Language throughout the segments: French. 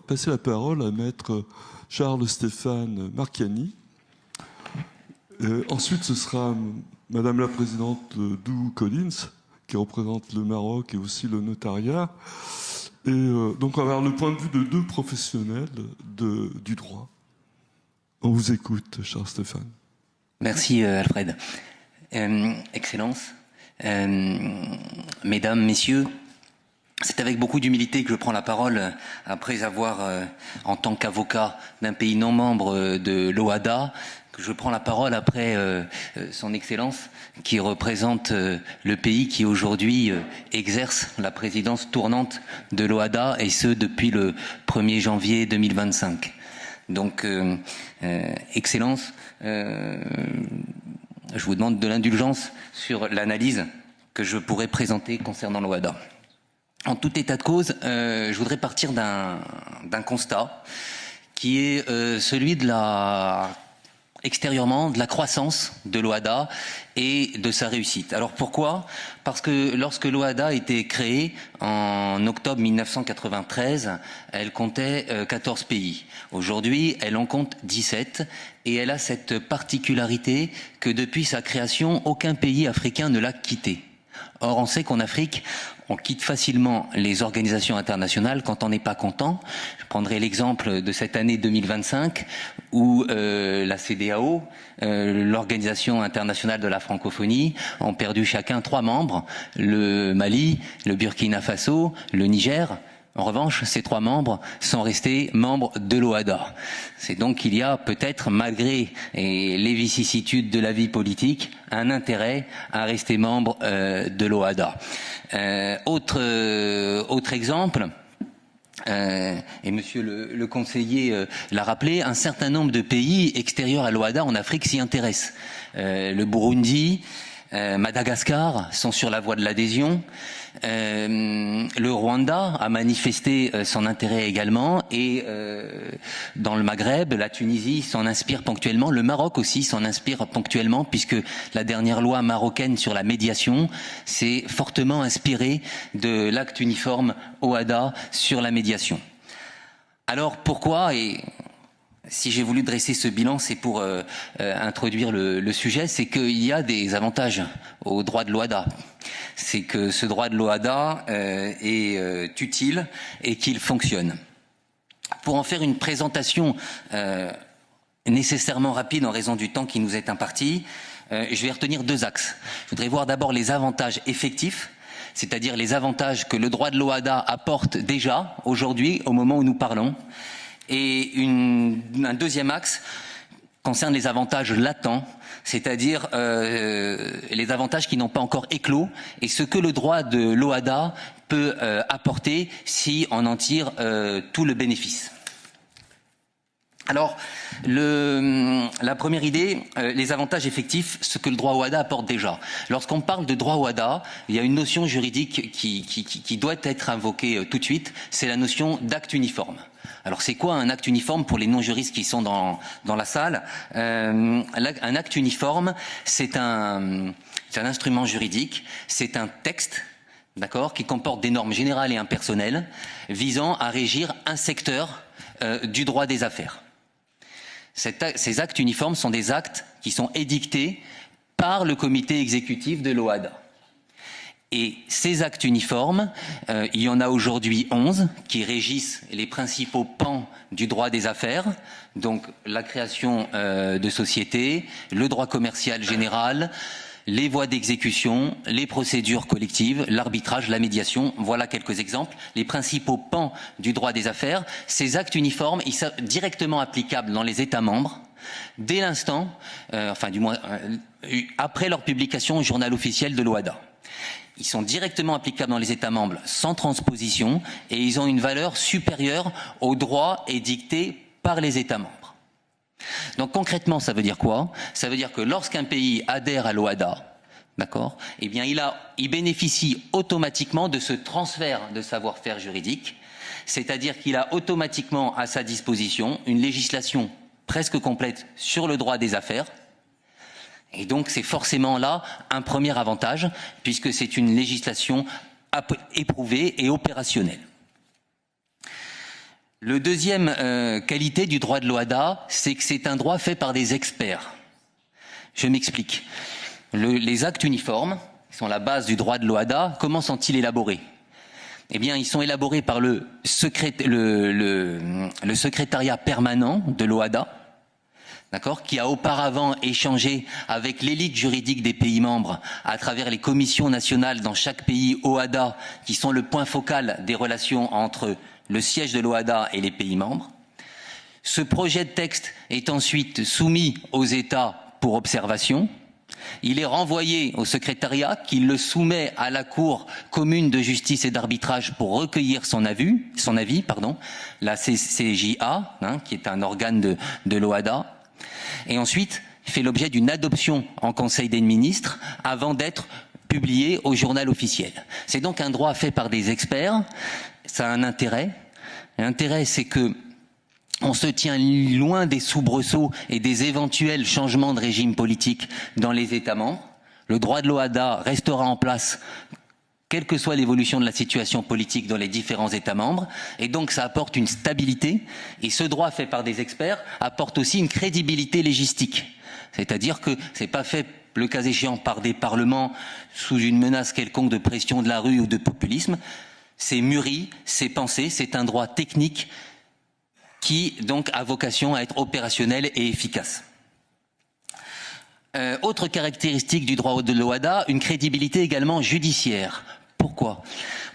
Passer la parole à maître Charles-Stéphane Marchiani. Ensuite, ce sera Madame la Présidente Dou Collins, qui représente le Maroc et aussi le notariat. Et donc, on va avoir le point de vue de deux professionnels du droit. On vous écoute, Charles-Stéphane. Merci, Alfred. Excellence, Mesdames, Messieurs, c'est avec beaucoup d'humilité que je prends la parole après avoir, en tant qu'avocat d'un pays non membre de l'OHADA, que je prends la parole après son Excellence qui représente le pays qui aujourd'hui exerce la présidence tournante de l'OHADA et ce depuis le 1er janvier 2025. Donc, Excellence, je vous demande de l'indulgence sur l'analyse que je pourrais présenter concernant l'OHADA. En tout état de cause, je voudrais partir d'un constat qui est celui de extérieurement de la croissance de l'OHADA et de sa réussite. Alors pourquoi ? Parce que lorsque l'OHADA a été créée en octobre 1993, elle comptait 14 pays. Aujourd'hui, elle en compte 17 et elle a cette particularité que depuis sa création, aucun pays africain ne l'a quittée. Or, on sait qu'en Afrique, on quitte facilement les organisations internationales quand on n'est pas content. Je prendrai l'exemple de cette année 2025 où la CEDEAO, l'Organisation internationale de la francophonie, ont perdu chacun 3 membres, le Mali, le Burkina Faso, le Niger. En revanche, ces 3 membres sont restés membres de l'OHADA. C'est donc qu'il y a peut-être, malgré les vicissitudes de la vie politique, un intérêt à rester membre de l'OHADA. Autre exemple, et monsieur le conseiller l'a rappelé, un certain nombre de pays extérieurs à l'OHADA en Afrique s'y intéressent. Le Burundi, Madagascar sont sur la voie de l'adhésion. Le Rwanda a manifesté son intérêt également et dans le Maghreb, la Tunisie s'en inspire ponctuellement, le Maroc aussi s'en inspire ponctuellement puisque la dernière loi marocaine sur la médiation s'est fortement inspirée de l'acte uniforme OHADA sur la médiation. Alors pourquoi si j'ai voulu dresser ce bilan, c'est pour introduire le sujet, c'est qu'il y a des avantages au droit de l'OHADA. C'est que ce droit de l'OHADA est utile et qu'il fonctionne. Pour en faire une présentation nécessairement rapide en raison du temps qui nous est imparti, je vais retenir 2 axes. Je voudrais voir d'abord les avantages effectifs, c'est-à-dire les avantages que le droit de l'OHADA apporte déjà, aujourd'hui, au moment où nous parlons. Et un deuxième axe concerne les avantages latents, c'est-à-dire les avantages qui n'ont pas encore éclos et ce que le droit de l'OHADA peut apporter si on en tire tout le bénéfice. Alors, la première idée, les avantages effectifs, ce que le droit OHADA apporte déjà. Lorsqu'on parle de droit OHADA, il y a une notion juridique qui doit être invoquée tout de suite, c'est la notion d'acte uniforme. Alors c'est quoi un acte uniforme pour les non-juristes qui sont dans la salle? Un acte uniforme, c'est un instrument juridique, c'est un texte, d'accord, qui comporte des normes générales et impersonnelles visant à régir un secteur du droit des affaires. Ces actes uniformes sont des actes qui sont édictés par le comité exécutif de l'OHADA. Et ces actes uniformes, il y en a aujourd'hui 11 qui régissent les principaux pans du droit des affaires, donc la création de sociétés, le droit commercial général, les voies d'exécution, les procédures collectives, l'arbitrage, la médiation. Voilà quelques exemples. Les principaux pans du droit des affaires. Ces actes uniformes, ils sont directement applicables dans les États membres dès l'instant, enfin du moins après leur publication au journal officiel de l'OHADA. Ils sont directement applicables dans les États membres sans transposition et ils ont une valeur supérieure aux droits édictés par les États membres. Donc concrètement, ça veut dire quoi? Ça veut dire que lorsqu'un pays adhère à l'OHADA, d'accord, eh bien il bénéficie automatiquement de ce transfert de savoir-faire juridique, c'est-à-dire qu'il a automatiquement à sa disposition une législation presque complète sur le droit des affaires. Et donc c'est forcément là un premier avantage, puisque c'est une législation éprouvée et opérationnelle. Le deuxième qualité du droit de l'OHADA, c'est que c'est un droit fait par des experts. Je m'explique. Les actes uniformes, qui sont la base du droit de l'OHADA, comment sont-ils élaborés? Eh bien, ils sont élaborés par le secrétariat permanent de l'OHADA, d'accord, qui a auparavant échangé avec l'élite juridique des pays membres à travers les commissions nationales dans chaque pays OHADA, qui sont le point focal des relations entre le siège de l'OHADA et les pays membres. Ce projet de texte est ensuite soumis aux États pour observation. Il est renvoyé au secrétariat qui le soumet à la Cour commune de justice et d'arbitrage pour recueillir son avis, la CCJA, qui est un organe de l'OHADA. Et ensuite, il fait l'objet d'une adoption en Conseil des ministres avant d'être publié au journal officiel. C'est donc un droit fait par des experts. Ça a un intérêt. L'intérêt, c'est que on se tient loin des soubresauts et des éventuels changements de régime politique dans les États membres. Le droit de l'OHADA restera en place quelle que soit l'évolution de la situation politique dans les différents États membres, et donc ça apporte une stabilité, et ce droit fait par des experts apporte aussi une crédibilité légistique. C'est-à-dire que c'est pas fait, le cas échéant, par des parlements sous une menace quelconque de pression de la rue ou de populisme. C'est mûri, c'est pensé, c'est un droit technique qui donc a vocation à être opérationnel et efficace. Autre caractéristique du droit de l'OHADA, une crédibilité également judiciaire. Pourquoi?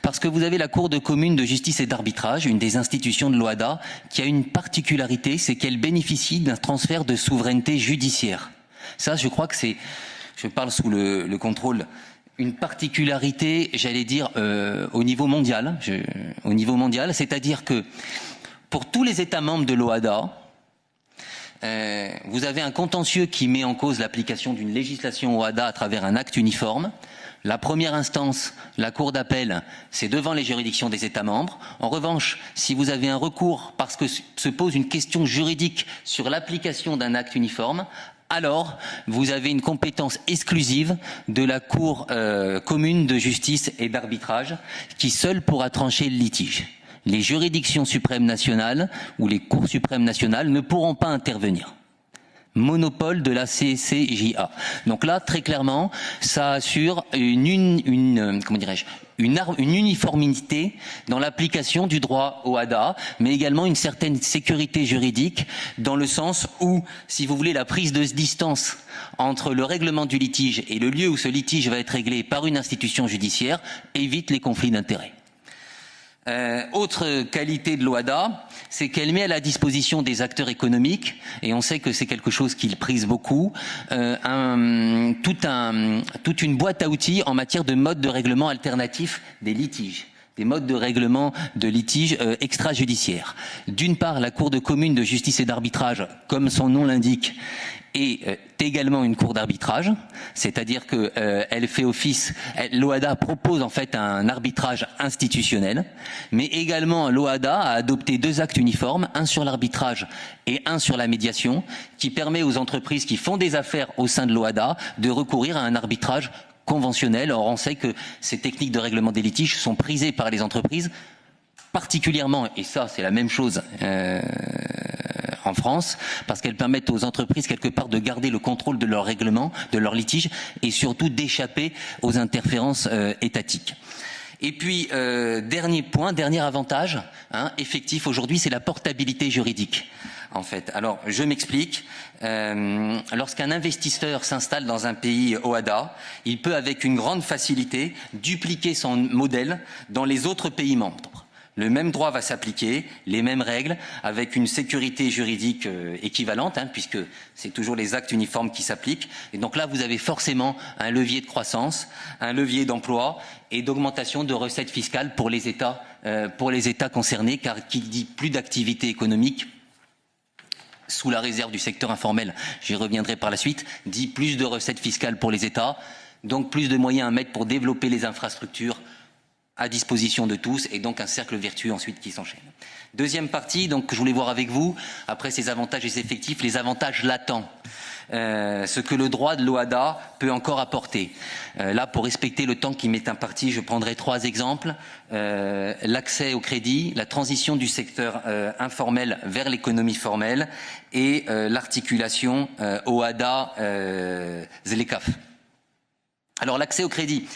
Parce que vous avez la Cour de commune de justice et d'arbitrage, une des institutions de l'OHADA, qui a une particularité, c'est qu'elle bénéficie d'un transfert de souveraineté judiciaire. Ça, je crois que c'est, je parle sous le contrôle, une particularité, j'allais dire, au niveau mondial. C'est-à-dire que pour tous les États membres de l'OHADA, vous avez un contentieux qui met en cause l'application d'une législation OHADA à travers un acte uniforme. La première instance, la Cour d'appel, c'est devant les juridictions des États membres. En revanche, si vous avez un recours parce que se pose une question juridique sur l'application d'un acte uniforme, alors vous avez une compétence exclusive de la Cour commune de justice et d'arbitrage qui seule pourra trancher le litige. Les juridictions suprêmes nationales ou les cours suprêmes nationales ne pourront pas intervenir. Monopole de la CCJA. Donc là, très clairement, ça assure une uniformité dans l'application du droit OHADA, mais également une certaine sécurité juridique, dans le sens où, si vous voulez, la prise de distance entre le règlement du litige et le lieu où ce litige va être réglé par une institution judiciaire évite les conflits d'intérêts. Autre qualité de l'OHADA, c'est qu'elle met à la disposition des acteurs économiques, et on sait que c'est quelque chose qu'ils prisent beaucoup, toute une boîte à outils en matière de modes de règlement alternatifs des litiges. Des modes de règlement de litiges extrajudiciaires. D'une part, la Cour de commune de justice et d'arbitrage, comme son nom l'indique, est également une cour d'arbitrage, c'est-à-dire que elle fait office, l'OHADA propose en fait un arbitrage institutionnel, mais également l'OHADA a adopté 2 actes uniformes, un sur l'arbitrage et un sur la médiation, qui permet aux entreprises qui font des affaires au sein de l'OHADA de recourir à un arbitrage conventionnel. Or, on sait que ces techniques de règlement des litiges sont prisées par les entreprises, particulièrement, et ça c'est la même chose en France, parce qu'elles permettent aux entreprises quelque part de garder le contrôle de leur règlement, de leur litige, et surtout d'échapper aux interférences étatiques. Et puis, dernier point, dernier avantage, effectif aujourd'hui, c'est la portabilité juridique. En fait, alors je m'explique. Lorsqu'un investisseur s'installe dans un pays OHADA, il peut avec une grande facilité dupliquer son modèle dans les autres pays membres. Le même droit va s'appliquer, les mêmes règles, avec une sécurité juridique équivalente, puisque c'est toujours les actes uniformes qui s'appliquent. Et donc là, vous avez forcément un levier de croissance, un levier d'emploi et d'augmentation de recettes fiscales pour les États concernés, car qui dit plus d'activité économique, sous la réserve du secteur informel, j'y reviendrai par la suite, dit plus de recettes fiscales pour les États, donc plus de moyens à mettre pour développer les infrastructures à disposition de tous, et donc un cercle vertueux ensuite qui s'enchaîne. Deuxième partie, donc, que je voulais voir avec vous, après ces avantages et ces effectifs, les avantages latents. Ce que le droit de l'OHADA peut encore apporter. Là, pour respecter le temps qui m'est imparti, je prendrai 3 exemples. L'accès au crédit, la transition du secteur informel vers l'économie formelle et l'articulation OHADA-ZLECAf. Alors, l'accès au crédit.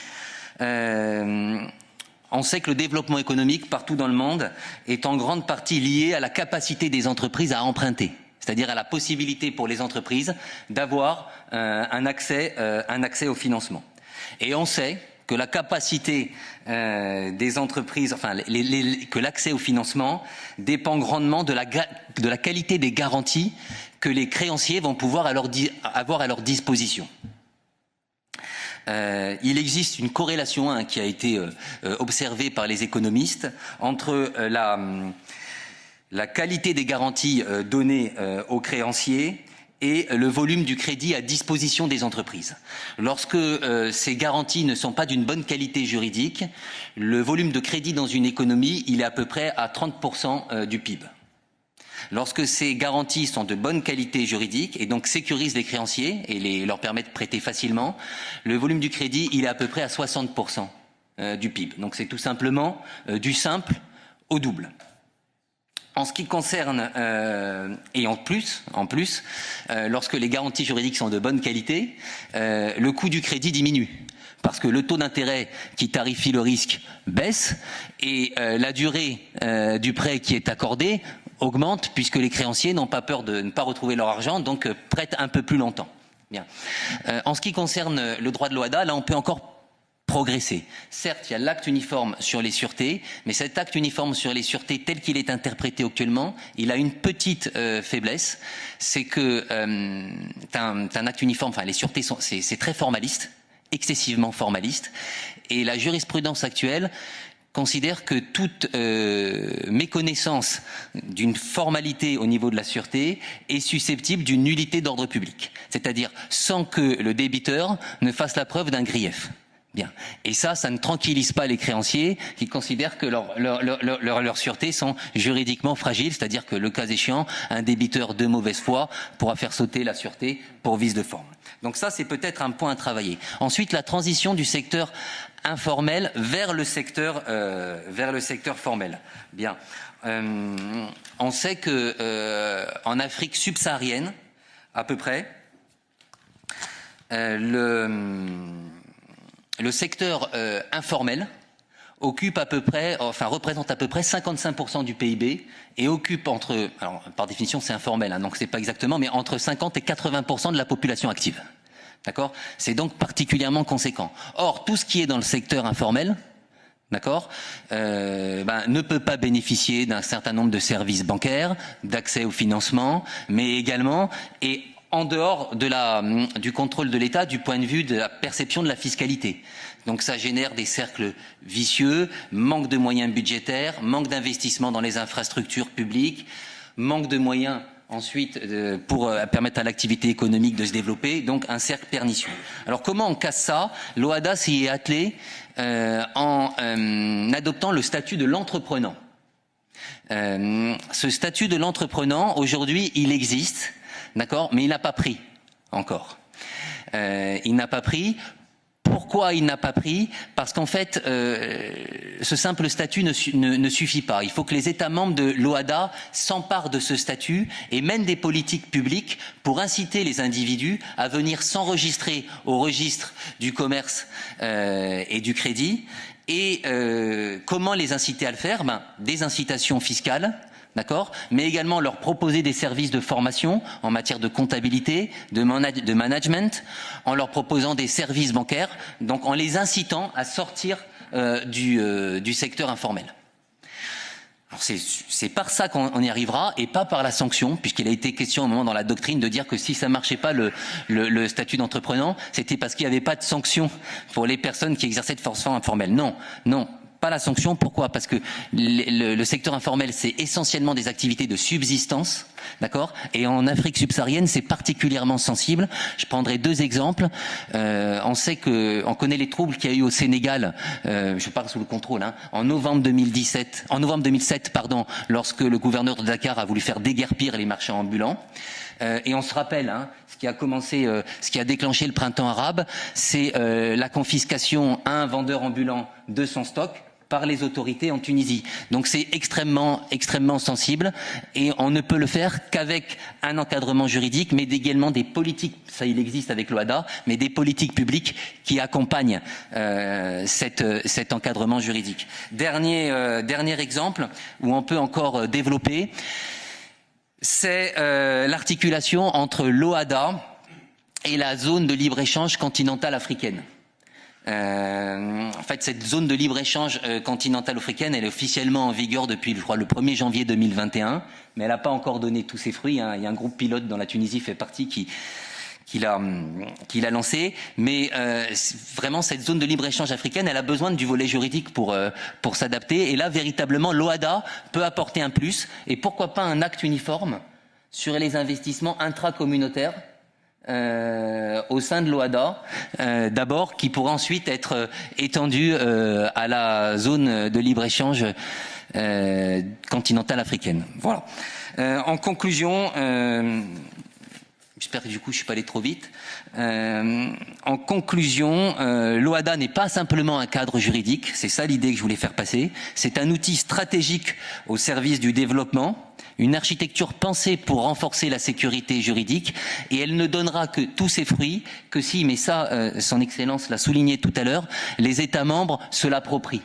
On sait que le développement économique partout dans le monde est en grande partie lié à la capacité des entreprises à emprunter. C'est-à-dire à la possibilité pour les entreprises d'avoir un accès au financement. Et on sait que la capacité des entreprises, enfin que l'accès au financement dépend grandement de la qualité des garanties que les créanciers vont pouvoir avoir à leur disposition. Il existe une corrélation qui a été observée par les économistes entre la qualité des garanties données aux créanciers et le volume du crédit à disposition des entreprises. Lorsque ces garanties ne sont pas d'une bonne qualité juridique, le volume de crédit dans une économie, il est à peu près à 30% du PIB. Lorsque ces garanties sont de bonne qualité juridique et donc sécurisent les créanciers et leur permettent de prêter facilement, le volume du crédit, il est à peu près à 60% du PIB. Donc c'est tout simplement du simple au double. En ce qui concerne, et en plus, lorsque les garanties juridiques sont de bonne qualité, le coût du crédit diminue. Parce que le taux d'intérêt qui tarifie le risque baisse et la durée du prêt qui est accordé augmente puisque les créanciers n'ont pas peur de ne pas retrouver leur argent, donc prêtent un peu plus longtemps. Bien. En ce qui concerne le droit de l'OHADA, là on peut encore progresser. Certes, il y a l'acte uniforme sur les sûretés, mais cet acte uniforme sur les sûretés tel qu'il est interprété actuellement, il a une petite faiblesse, c'est que c'est un acte uniforme, enfin les sûretés c'est très formaliste, excessivement formaliste, et la jurisprudence actuelle considère que toute méconnaissance d'une formalité au niveau de la sûreté est susceptible d'une nullité d'ordre public, c'est-à-dire sans que le débiteur ne fasse la preuve d'un grief. Bien. Et ça ne tranquillise pas les créanciers qui considèrent que leurs sûretés sont juridiquement fragiles, c'est-à-dire que le cas échéant, un débiteur de mauvaise foi pourra faire sauter la sûreté pour vice de forme. Donc ça, c'est peut-être un point à travailler. Ensuite, la transition du secteur informel vers le secteur formel. Bien. On sait que en Afrique subsaharienne, à peu près, le secteur informel occupe à peu près, représente à peu près 55% du PIB et occupe alors par définition c'est informel, donc c'est pas exactement, mais entre 50 et 80% de la population active. D'accord ? C'est donc particulièrement conséquent. Or, tout ce qui est dans le secteur informel, d'accord, ne peut pas bénéficier d'un certain nombre de services bancaires, d'accès au financement, mais également en dehors du contrôle de l'État du point de vue de la perception de la fiscalité. Donc ça génère des cercles vicieux, manque de moyens budgétaires, manque d'investissement dans les infrastructures publiques, manque de moyens ensuite pour permettre à l'activité économique de se développer, donc un cercle pernicieux. Alors comment on casse ça ? L'OHADA s'y est attelé en adoptant le statut de l'entreprenant. Ce statut de l'entreprenant, aujourd'hui, il existe. D'accord, mais il n'a pas pris encore. Il n'a pas pris. Pourquoi il n'a pas pris ? Parce qu'en fait, ce simple statut ne suffit pas. Il faut que les États membres de l'OHADA s'emparent de ce statut et mènent des politiques publiques pour inciter les individus à venir s'enregistrer au registre du commerce et du crédit. Et comment les inciter à le faire ? Des incitations fiscales. D'accord, mais également leur proposer des services de formation en matière de comptabilité, de management, en leur proposant des services bancaires, donc en les incitant à sortir du secteur informel. Alors c'est par ça qu'on y arrivera et pas par la sanction, puisqu'il a été question à un moment dans la doctrine de dire que si ça marchait pas le statut d'entrepreneur, c'était parce qu'il n'y avait pas de sanction pour les personnes qui exerçaient de façon informelle. Non. Pas la sanction, pourquoi ? Parce que le secteur informel, c'est essentiellement des activités de subsistance, D'accord? Et en Afrique subsaharienne, c'est particulièrement sensible. Je prendrai 2 exemples. On connaît les troubles qu'il y a eu au Sénégal, je parle sous le contrôle, hein, en novembre 2007, lorsque le gouverneur de Dakar a voulu faire déguerpir les marchands ambulants. Et on se rappelle, hein, ce qui a déclenché le printemps arabe, c'est la confiscation à un vendeur ambulant de son stock par les autorités en Tunisie. Donc c'est extrêmement sensible et on ne peut le faire qu'avec un encadrement juridique, mais également des politiques, ça il existe avec l'OHADA, mais des politiques publiques qui accompagnent cet encadrement juridique. Dernier exemple où on peut encore développer, c'est l'articulation entre l'OHADA et la zone de libre-échange continentale africaine. En fait, cette zone de libre-échange continentale africaine, elle est officiellement en vigueur depuis, je crois, le 1er janvier 2021, mais elle n'a pas encore donné tous ses fruits, hein. Il y a un groupe pilote dont la Tunisie fait partie qui l'a lancé, mais vraiment cette zone de libre-échange africaine, elle a besoin du volet juridique pour s'adapter, et là, véritablement, l'OHADA peut apporter un plus, et pourquoi pas un acte uniforme sur les investissements intracommunautaires au sein de l'OHADA, d'abord, qui pourra ensuite être étendu à la zone de libre-échange continentale africaine. Voilà. En conclusion, j'espère que du coup je suis pas allé trop vite. En conclusion, l'OHADA n'est pas simplement un cadre juridique, c'est ça l'idée que je voulais faire passer. C'est un outil stratégique au service du développement, une architecture pensée pour renforcer la sécurité juridique, et elle ne donnera que tous ses fruits que si, mais ça, son Excellence l'a souligné tout à l'heure, les États membres se l'approprient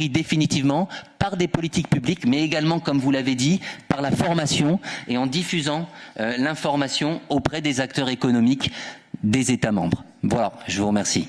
définitivement par des politiques publiques, mais également, comme vous l'avez dit, par la formation et en diffusant l'information auprès des acteurs économiques des États membres. Voilà, je vous remercie.